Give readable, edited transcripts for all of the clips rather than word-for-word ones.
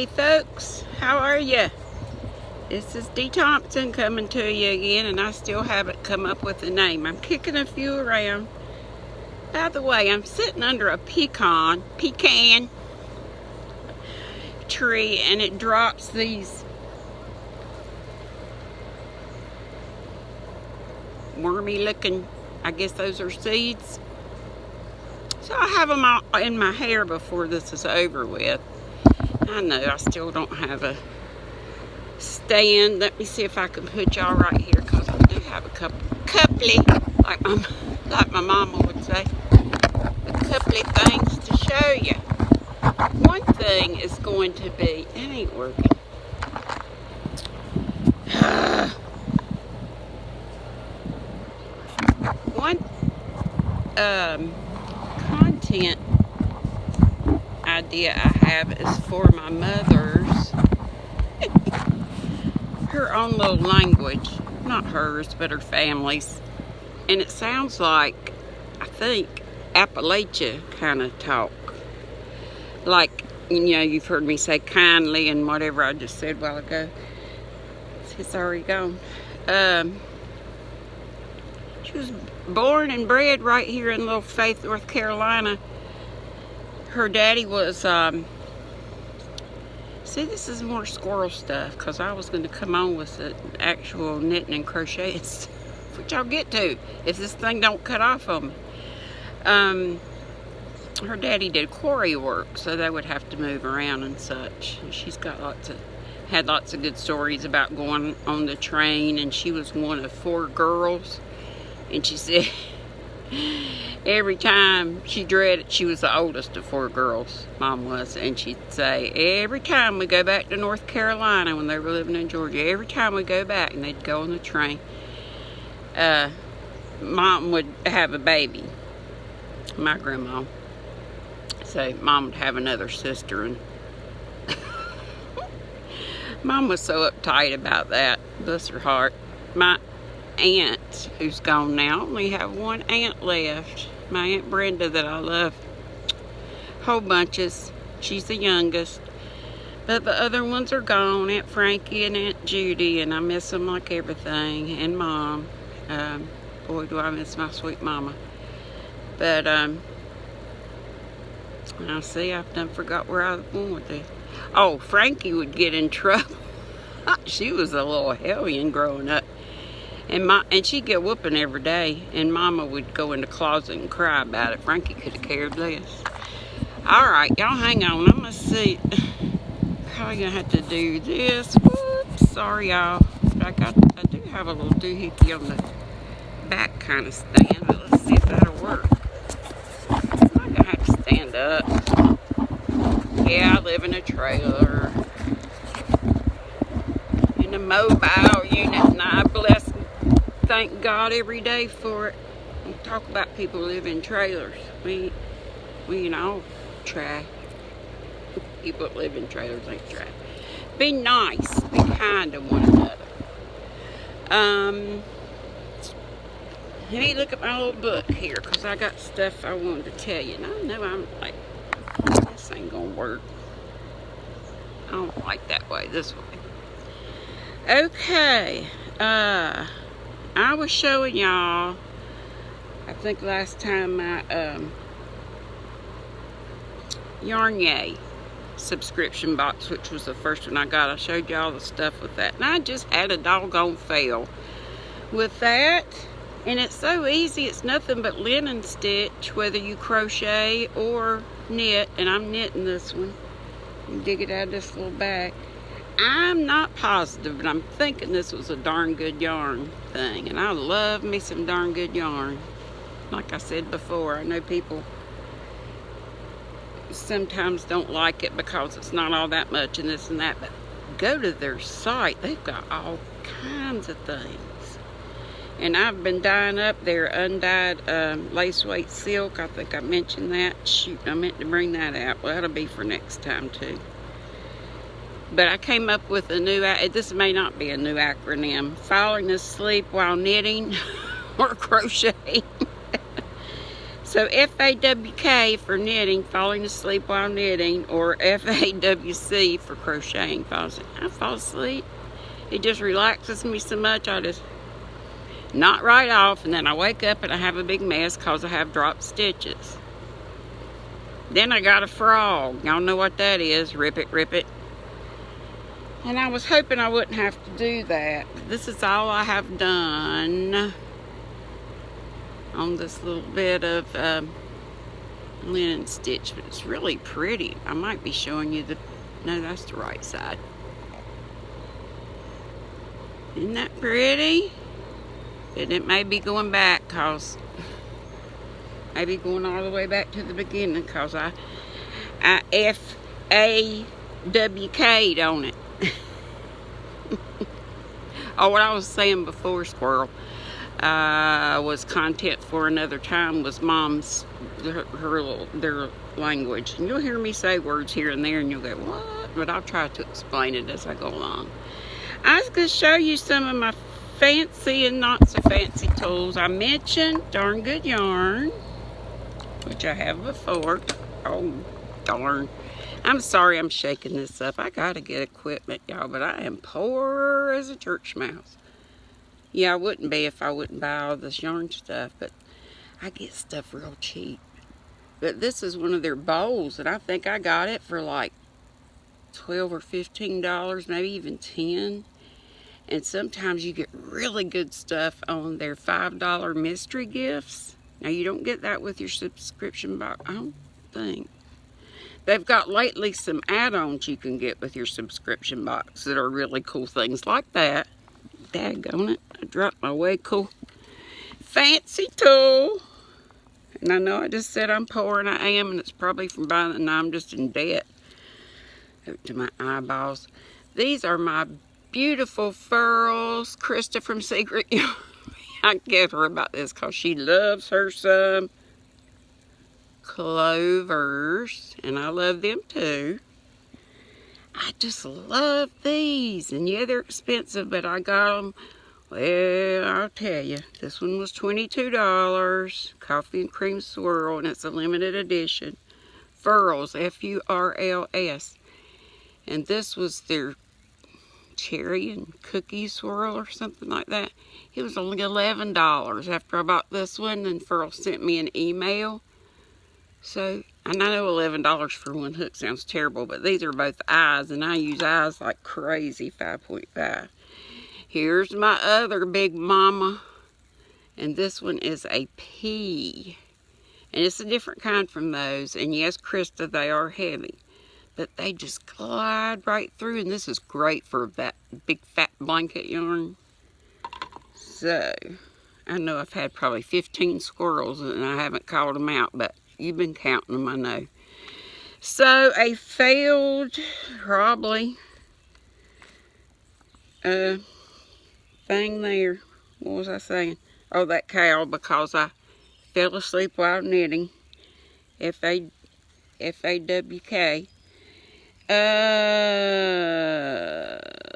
Hey folks, how are you? This is Dee Thompson coming to you again, and I still haven't come up with a name. I'm kicking a few around. By the way, I'm sitting under a pecan tree, and it drops these wormy looking, I guess those are seeds. So I have them all in my hair before this is over with. I know I still don't have a stand. Let me see if I can put y'all right here, because I do have a couple like my mama would say, a couple of things to show you. One thing is going to be, it ain't working. One content idea I have is for my mother's, her own little language, not hers, but her family's. And it sounds like, I think, Appalachia kind of talk. Like, you know, you've heard me say kindly and whatever I just said a while ago. It's already gone. She was born and bred right here in Little Faith, North Carolina. Her daddy was, see, this is more squirrel stuff, because I was going to come on with the actual knitting and crocheting stuff, which I'll get to if this thing don't cut off on me. Her daddy did quarry work, so they would have to move around and such. And she's got had lots of good stories about going on the train, and she was one of 4 girls. And she said every time she dreaded, she was the oldest of 4 girls, Mom was, and she'd say, every time we go back to North Carolina, when they were living in Georgia, every time we go back, and they'd go on the train, Mom would have a baby, my grandma. So Mom would have another sister, and Mom was so uptight about that, bless her heart. My aunt, who's gone now, only have one aunt left, my Aunt Brenda, that I love whole bunches. She's the youngest, but the other ones are gone, Aunt Frankie and Aunt Judy, and I miss them like everything. And Mom, boy, do I miss my sweet mama. But now see, I've done forgot where I was going with this. Oh, Frankie would get in trouble. She was a little hellion growing up. And she'd get whooping every day, and Mama would go in the closet and cry about it. Frankie could have cared less. Alright, y'all hang on. I'm going to see. Probably going to have to do this. Whoops, sorry y'all. I do have a little doohickey on the back kind of stand, but let's see if that'll work. I'm not going to have to stand up. Yeah, I live in a trailer. In a mobile unit, and I bless, thank God every day for it. We talk about people who live in trailers. We you know, try. People that live in trailers ain't try. Be nice. Be kind to one another. Let me look at my little book here, because I got stuff I wanted to tell you. And I know I'm like, this ain't gonna work. I don't like that way, this way. Okay, I was showing y'all, I think last time, my Yarn Yay subscription box, which was the first one I got. I showed y'all the stuff with that, and I just had a doggone fail with that. And it's so easy, it's nothing but linen stitch, whether you crochet or knit. And I'm knitting this one. You dig it out of this little bag. I'm not positive, but I'm thinking this was a darn good yarn thing. And I love me some darn good yarn. Like I said before, I know people sometimes don't like it because it's not all that much and this and that, but go to their site. They've got all kinds of things. And I've been dyeing up their undyed lace weight silk. I think I mentioned that. Shoot, I meant to bring that out. Well, that'll be for next time too. But I came up with a new, this may not be a new acronym, falling asleep while knitting or crocheting. So FAWK for knitting, falling asleep while knitting, or FAWC for crocheting. I fall asleep. It just relaxes me so much, I just knot right off, and then I wake up and I have a big mess because I have dropped stitches. Then I got a frog. Y'all know what that is. Rip it, rip it. And I was hoping I wouldn't have to do that. This is all I have done on this little bit of linen stitch, but it's really pretty. I might be showing you no, that's the right side. Isn't that pretty? And it may be going back, cause maybe going all the way back to the beginning, cause I FAWK'd on it. Oh, what I was saying before, squirrel, was content for another time, was mom's, their language. And you'll hear me say words here and there and you'll go, what? But I'll try to explain it as I go along. I was going to show you some of my fancy and not so fancy tools. I mentioned Darn Good Yarn, which I have before. Oh, darn. I'm sorry I'm shaking this up. I gotta get equipment, y'all, but I am poor as a church mouse. Yeah, I wouldn't be if I wouldn't buy all this yarn stuff, but I get stuff real cheap. But this is one of their bowls, and I think I got it for like $12 or $15, maybe even $10. And sometimes you get really good stuff on their $5 mystery gifts. Now, you don't get that with your subscription box, I don't think. They've got lately some add-ons you can get with your subscription box that are really cool things like that. Daggone it, I dropped my way cool fancy tool. And I know I just said I'm poor, and I am, and it's probably from buying it, and I'm just in debt up to my eyeballs. These are my beautiful furls. Krista from Secret Yarn. I get her about this because she loves her some clovers, and I love them too. I just love these, and yeah, they're expensive, but I got them. Well, I'll tell you, this one was $22, coffee and cream swirl, and it's a limited edition. Furls, F-U-R-L-S, and this was their cherry and cookie swirl or something like that. It was only $11 after I bought this one, and Furl sent me an email. So, and I know $11 for one hook sounds terrible, but these are both eyes, and I use eyes like crazy, 5.5. Here's my other big mama, and this one is a pea. And it's a different kind from those, and yes, Krista, they are heavy, but they just glide right through, and this is great for that big fat blanket yarn. So, I know I've had probably 15 squirrels, and I haven't called them out, but you've been counting them, I know. So, a failed, probably, thing there. What was I saying? Oh, that cow, because I fell asleep while knitting. F-A-W-K.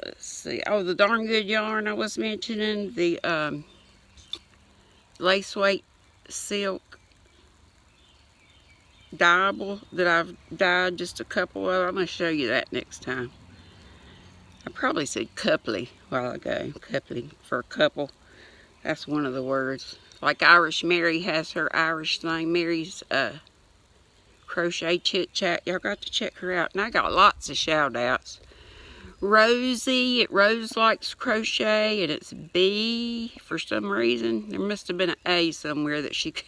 Let's see. Oh, the Darn Good Yarn I was mentioning. The lace weight silk dyeable that I've dyed just a couple of. I'm going to show you that next time. I probably said coupley a while ago. Coupling for a couple. That's one of the words. Like Irish Mary has her Irish thing. Mary's crochet chit chat. Y'all got to check her out. And I got lots of shout outs. Rosie, Rose likes crochet, and it's B for some reason. There must have been an A somewhere that she could.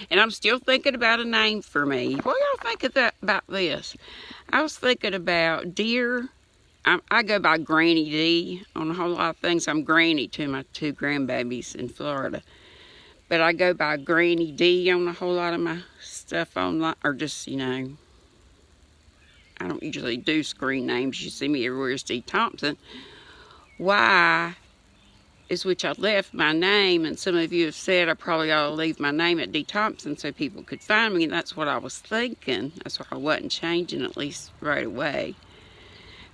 And I'm still thinking about a name for me. What y'all think of that, about this? I was thinking about Dear. I go by GrannyDee on a whole lot of things. I'm Granny to my 2 grandbabies in Florida. But I go by GrannyDee on a whole lot of my stuff online. Or just, you know, I don't usually do screen names. You see me everywhere as Dee Thompson. Why is which I left my name, and some of you have said I probably ought to leave my name at Dee Thompson so people could find me, and that's what I was thinking. That's why I wasn't changing, at least right away.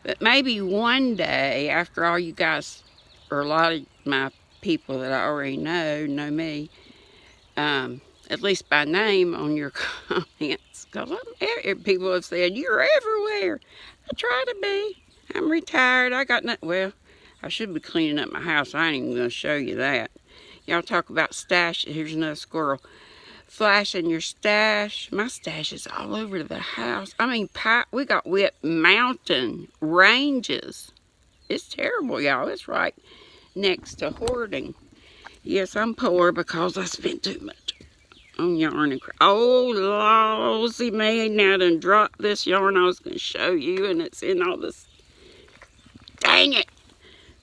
But maybe one day, after all you guys, or a lot of my people that I already know me, at least by name, on your comments. Because people have said, you're everywhere. I try to be. I'm retired. I got nothing. Well, I should be cleaning up my house. I ain't even going to show you that. Y'all talk about stash. Here's another squirrel. Flashing your stash. My stash is all over the house. I mean, we got wet mountain ranges. It's terrible, y'all. It's right next to hoarding. Yes, I'm poor because I spent too much on yarn and oh, lousy me. Now I done dropped this yarn I was going to show you, and it's in all this, dang it,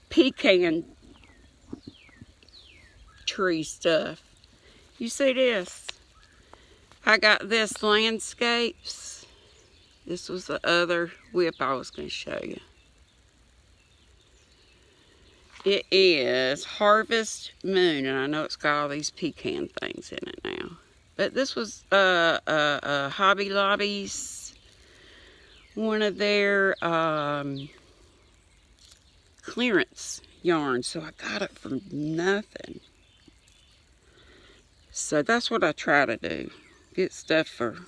pecan tree stuff. You see this? I got this landscapes. This was the other whip I was going to show you. It is Harvest Moon, and I know it's got all these pecan things in it now. But this was Hobby Lobby's, one of their clearance yarns, so I got it for nothing. So that's what I try to do, get stuff for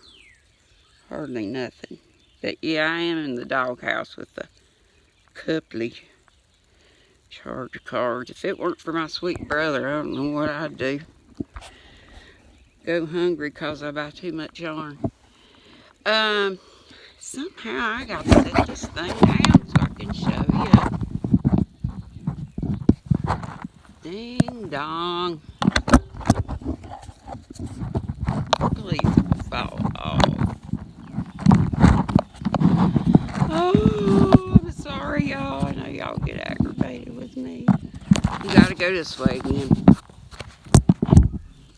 hardly nothing. But yeah, I am in the doghouse with the coupley charge cards. If it weren't for my sweet brother, I don't know what I'd do. Go hungry because I buy too much yarn. Somehow I got to set this thing down so I can show you. Ding dong. Please don't fall off. Oh, I'm sorry, y'all. I know y'all get aggravated with me. You gotta go this way again.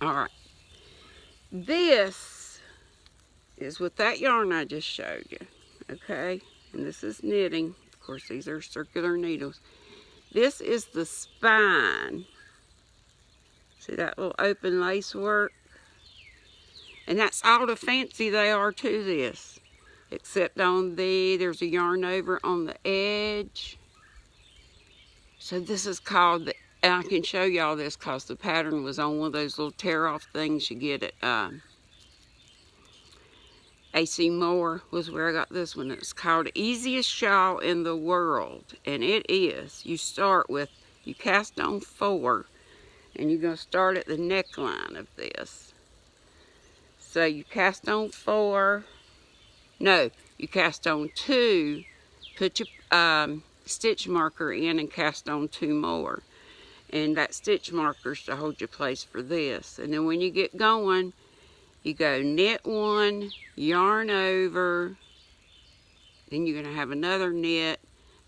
Alright. This is with that yarn I just showed you. Okay? And this is knitting. Of course, these are circular needles. This is the spine. See that little open lace work? And that's all the fancy they are to this. Except on there's a yarn over on the edge. So this is called, and I can show y'all this because the pattern was on one of those little tear-off things you get at AC Moore was where I got this one. It's called Easiest Shawl in the World. And it is. You start with, you cast on 4, and you're going to start at the neckline of this. So you cast on 4, no, you cast on 2, put your stitch marker in and cast on 2 more. And that stitch marker's to hold your place for this. And then when you get going, you go knit 1, yarn over, then you're going to have another knit,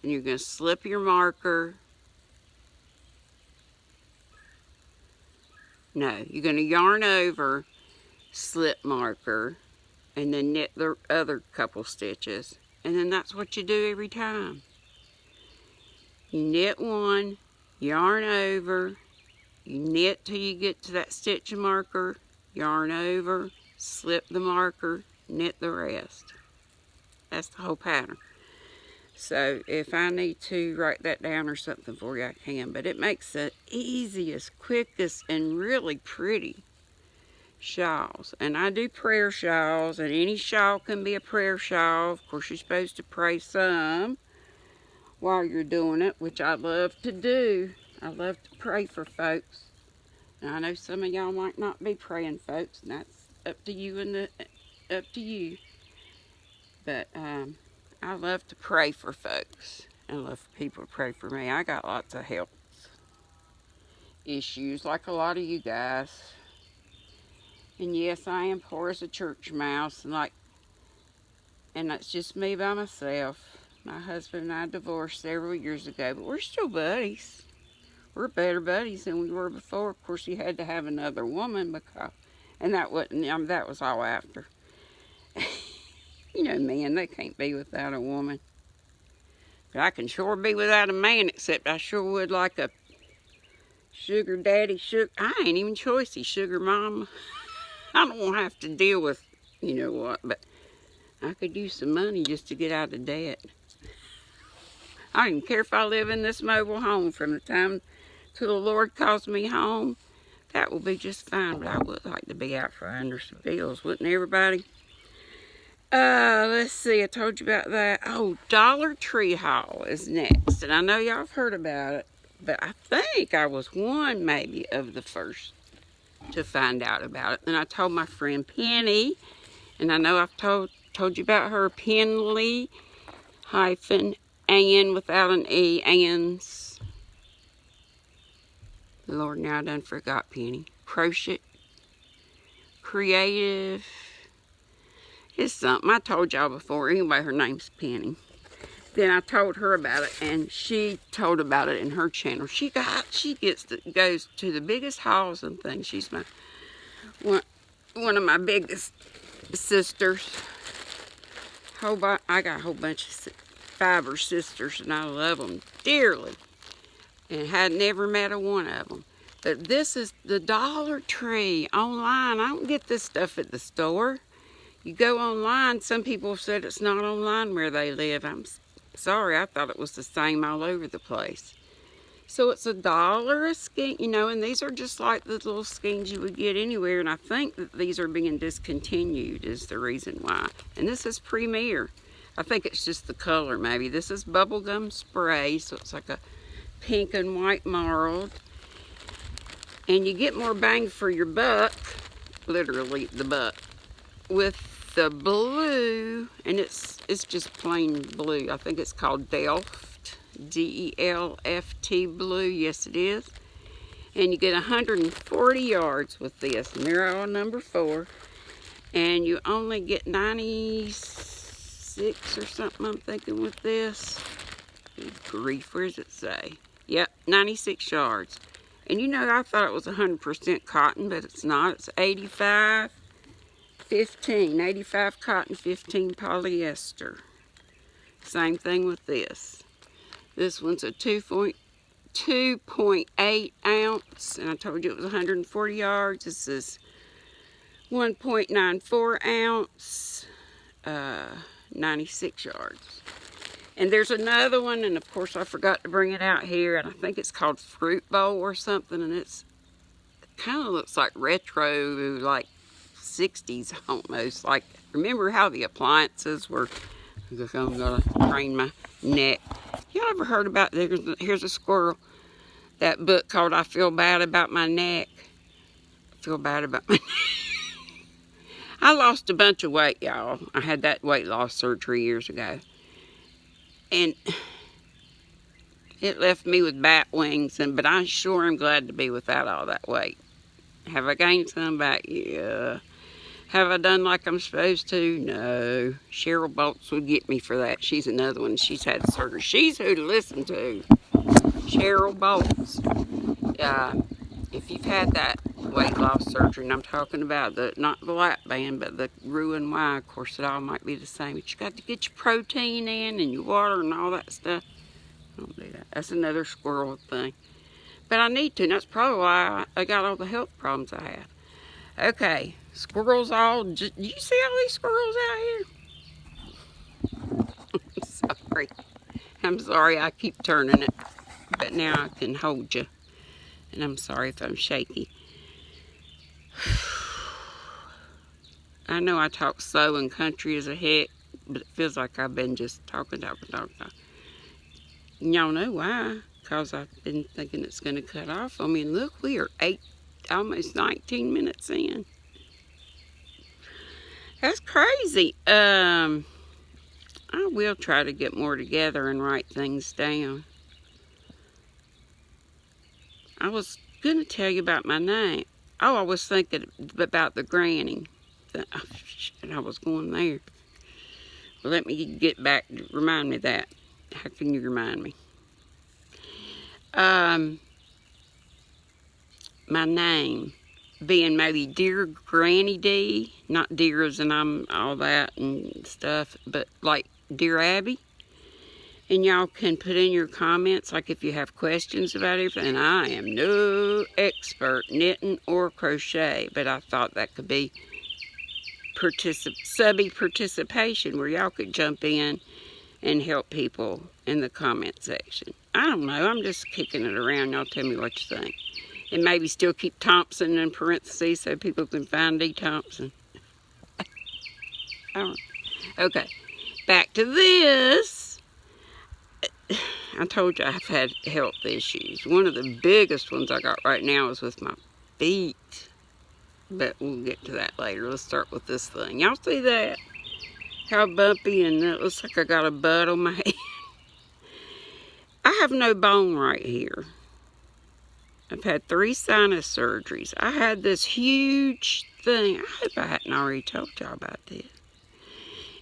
and you're going to slip your marker. No, you're going to yarn over, slip marker, and then knit the other couple stitches. And then that's what you do every time. You knit 1, yarn over, you knit till you get to that stitch marker, yarn over, slip the marker, knit the rest. That's the whole pattern. So if I need to write that down or something for you, I can. But it makes the easiest, quickest, and really pretty shawls. And I do prayer shawls, and any shawl can be a prayer shawl. Of course, you're supposed to pray some while you're doing it, which I love to do. I love to pray for folks. Now, I know some of y'all might not be praying, folks, and that's up to you and up to you. But I love to pray for folks. I love for people to pray for me. I got lots of health issues, like a lot of you guys. And yes, I am poor as a church mouse, and that's just me by myself. My husband and I divorced several years ago, but we're still buddies. We're better buddies than we were before. Of course, you had to have another woman because, and that wasn't. That was all after. You know, men, they can't be without a woman. But I can sure be without a man, except I sure would like a sugar daddy, I ain't even choicy, sugar mama. I don't have to deal with, you know what, but I could use some money just to get out of debt. I don't even care if I live in this mobile home from the time till the Lord calls me home. that will be just fine, but I would like to be out for under some bills, wouldn't everybody? Let's see, I told you about that. Oh, Dollar Tree haul is next, and I know y'all have heard about it, but I think I was one maybe of the first to find out about it. And I told my friend Penny, and I know I've told you about her, Penley hyphen Ann without an E, Ann's. Lord, now I done forgot Penny. Crochet Creative. It's something I told y'all before. Anyway, her name's Penny. Then I told her about it, and she told about it in her channel. She goes to the biggest hauls and things. She's one of my biggest sisters. I got a whole bunch of 5 or sisters, and I love them dearly, and had never met a one of them. But this is the Dollar Tree online. I don't get this stuff at the store. You go online. Some people said it's not online where they live. I'm sorry, I thought it was the same all over the place. So it's $1 a skein, you know, and these are just like the little skeins you would get anywhere. And I think that these are being discontinued is the reason why. And this is Premier. I think it's just the color maybe. This is bubblegum spray, so it's like a pink and white marled. And you get more bang for your buck, literally the buck, with the blue, and it's just plain blue. I think it's called Delft, D-E-L-F-T blue. Yes, it is. And you get 140 yards with this, and they're all number 4. And you only get 96 or something, I'm thinking, with this. Good grief, where does it say? Yep, 96 yards. And you know, I thought it was 100% cotton, but it's not. It's 85. 15, 85 cotton, 15 polyester. Same thing with this. This one's a 2.8 ounce, and I told you it was 140 yards. This is 1.94 ounce, 96 yards. And there's another one, and of course I forgot to bring it out here, and I think it's called Fruit Bowl or something, and it kind of looks like retro, like 60s almost. Like, remember how the appliances were? I'm gonna crane my neck. Y'all ever heard about, here's a squirrel, that book called I Feel Bad About My Neck? I feel bad about my neck. I lost a bunch of weight, y'all. I had that weight loss surgery years ago, and it left me with bat wings, but I sure am glad to be without all that weight. Have I gained some back? Yeah. Have I done like I'm supposed to? No. Cheryl Bolts would get me for that. She's another one. She's had surgery. She's who to listen to. Cheryl Bolts. If you've had that weight loss surgery, and I'm talking about not the lap band, but the Roux-en-Y, of course, it all might be the same. But you got to get your protein in and your water and all that stuff. Don't do that. That's another squirrel thing. But I need to, and that's probably why I got all the health problems I have. Okay, squirrels all, do you see all these squirrels out here? I'm sorry I keep turning it, but now I can hold you. And I'm sorry if I'm shaky. I know I talk slow and country as a heck, but it feels like I've been just talking. Y'all know why, because I've been thinking it's going to cut off. I mean, look, we are almost 19 minutes in. That's crazy. I will try to get more together and write things down. I was going to tell you about my name. Oh, I was thinking about the granny. I was going there. Well, let me get back. Remind me that. How can you remind me? My name being maybe Dear GrannyDee, not Dear as in I'm all that and stuff, but like Dear Abby. And y'all can put in your comments, like if you have questions about everything. I am no expert knitting or crochet, but I thought that could be subby participation where y'all could jump in and help people in the comment section. I don't know, I'm just kicking it around. Y'all tell me what you think. And maybe still keep Thompson in parentheses so people can find Dee Thompson. Okay, back to this. I told you I've had health issues. One of the biggest ones I got right now is with my feet. But we'll get to that later. Let's start with this thing. Y'all see that? How bumpy, and it looks like I got a bud on my head. I have no bone right here. I've had 3 sinus surgeries. I had this huge thing. I hope I hadn't already told y'all about this.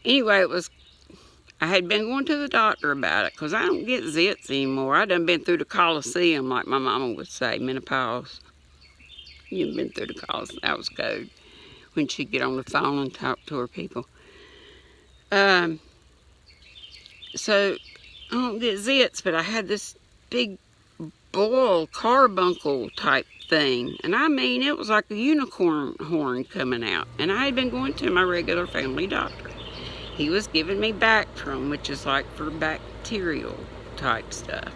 Anyway, I had been going to the doctor about it because I don't get zits anymore. I done been through the Coliseum, like my mama would say, menopause. You've been through the Coliseum. That was code when she'd get on the phone and talk to her people. So I don't get zits, but I had this big boil carbuncle type thing, and I mean it was like a unicorn horn coming out. And I had been going to my regular family doctor. He was giving me Bactrim, which is like for bacterial type stuff.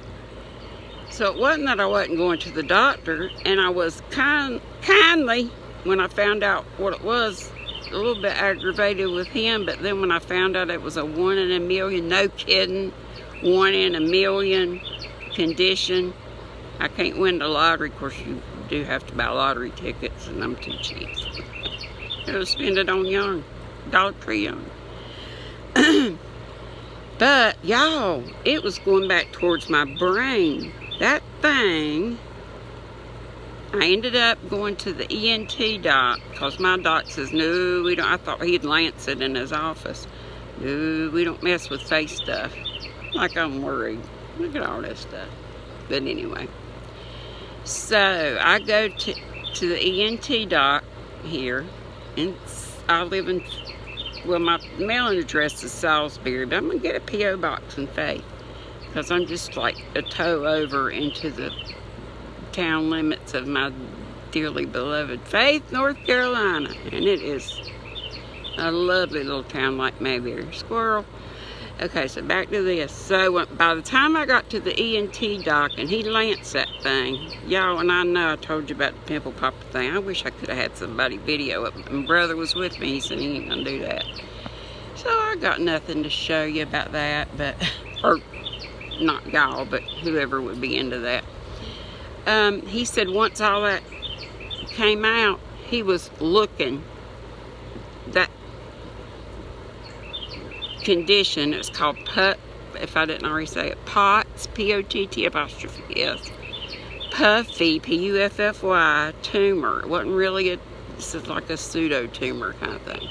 So it wasn't that I wasn't going to the doctor, and I was kindly, when I found out what it was, a little bit aggravated with him. But then when I found out it was a 1 in a million, no kidding, 1 in a million condition. I can't win the lottery. Of course, you do have to buy lottery tickets, and I'm too cheap. I'll spend it on yarn, Dollar Tree yarn. But y'all, it was going back towards my brain. That thing, I ended up going to the ENT doc, because my doc says, no, we don't. I thought he'd lance it in his office. No, we don't mess with face stuff. Like I'm worried. Look at all this stuff. But anyway, so I go to the ENT doc here, and I live in, well, my mailing address is Salisbury, but I'm going to get a P.O. box in Faith, because I'm just like a toe over into the town limits of my dearly beloved Faith, North Carolina. And it is a lovely little town like Mayberry. Squirrel. Okay, so back to this. So by the time I got to the ENT doc and he lanced that thing, y'all, and I know I told you about the pimple popper thing. I wish I could have had somebody video it. My brother was with me. He said he ain't gonna do that. So I got nothing to show you about that, but, or not y'all, but whoever would be into that. He said once all that came out, he was looking, that condition, it's called PUT, if I didn't already say it, POTS, P-O-T-T'-S, puffy, P-U-F-F-Y, tumor. It wasn't really this is like a pseudo tumor kind of thing.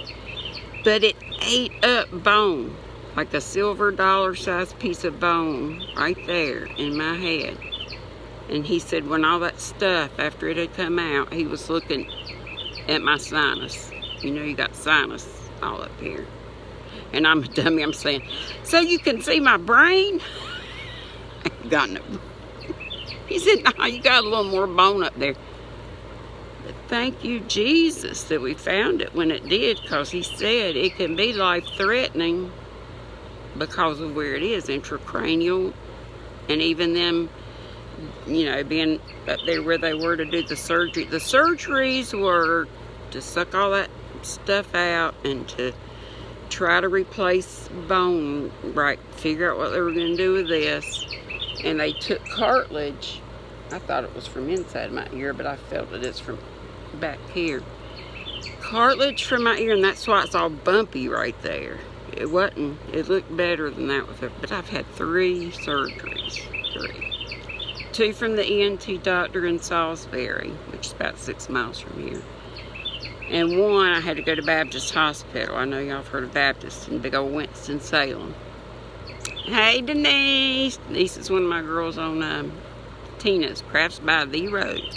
But it ate up bone, like a silver dollar sized piece of bone right there in my head. And he said when all that stuff, after it had come out, he was looking at my sinus. You know, you got sinus all up here. And I'm a dummy, I'm saying, so you can see my brain? I ain't got no. He said, no, you got a little more bone up there. But thank you, Jesus, that we found it when it did, because he said it can be life-threatening because of where it is, intracranial, and even them, you know, being up there where they were to do the surgery. The surgeries were to suck all that stuff out and to try to replace bone, right, figure out what they were going to do with this. And they took cartilage. I thought it was from inside my ear, but I felt that it's from back here. Cartilage from my ear, and that's why it's all bumpy right there. It wasn't, it looked better than that with it, but I've had 3 surgeries. 3. 2 from the ENT doctor in Salisbury, which is about 6 miles from here. And 1, I had to go to Baptist Hospital. I know y'all have heard of Baptist in big old Winston-Salem. Hey, Denise. Denise is one of my girls on Tina's Crafts by The Rose.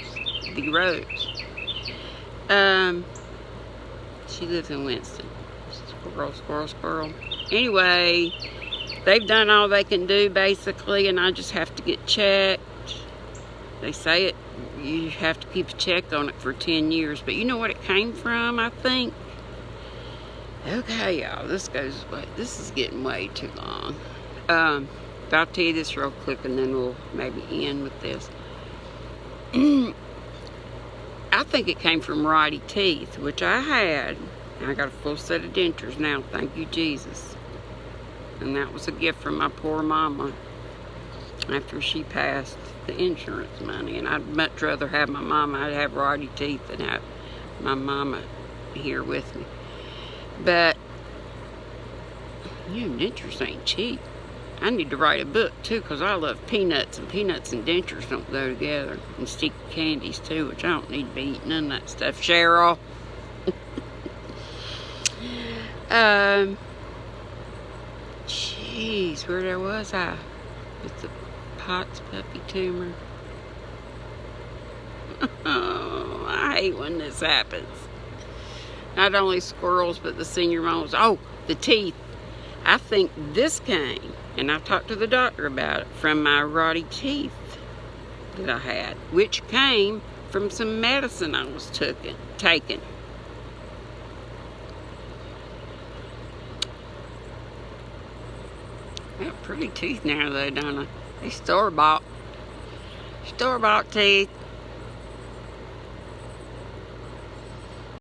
The Rose. She lives in Winston. Squirrel, squirrel, squirrel. Anyway, they've done all they can do, basically, and I just have to get checked. They say it. You have to keep a check on it for 10 years. But you know what it came from, I think? Okay, y'all. This is getting way too long. I'll tell you this real quick, and then we'll maybe end with this. I think it came from rotty teeth, which I had. I got a full set of dentures now, thank you, Jesus. And that was a gift from my poor mama after she passed the insurance money. And I'd much rather have my mama. I'd have rotty teeth than have my mama here with me. But, dentures ain't cheap. I need to write a book, too, because I love peanuts, and peanuts and dentures don't go together. And sticky candies, too, which I don't need to be eating none of that stuff. Cheryl. Jeez, where was I? With the Potts puppy tumor. Oh, I hate when this happens. Not only squirrels, but the senior moms. Oh, the teeth. I think this came, and I've talked to the doctor about it, from my rotty teeth that I had, which came from some medicine I was taking. I have pretty teeth now, though, don't I? They store-bought teeth.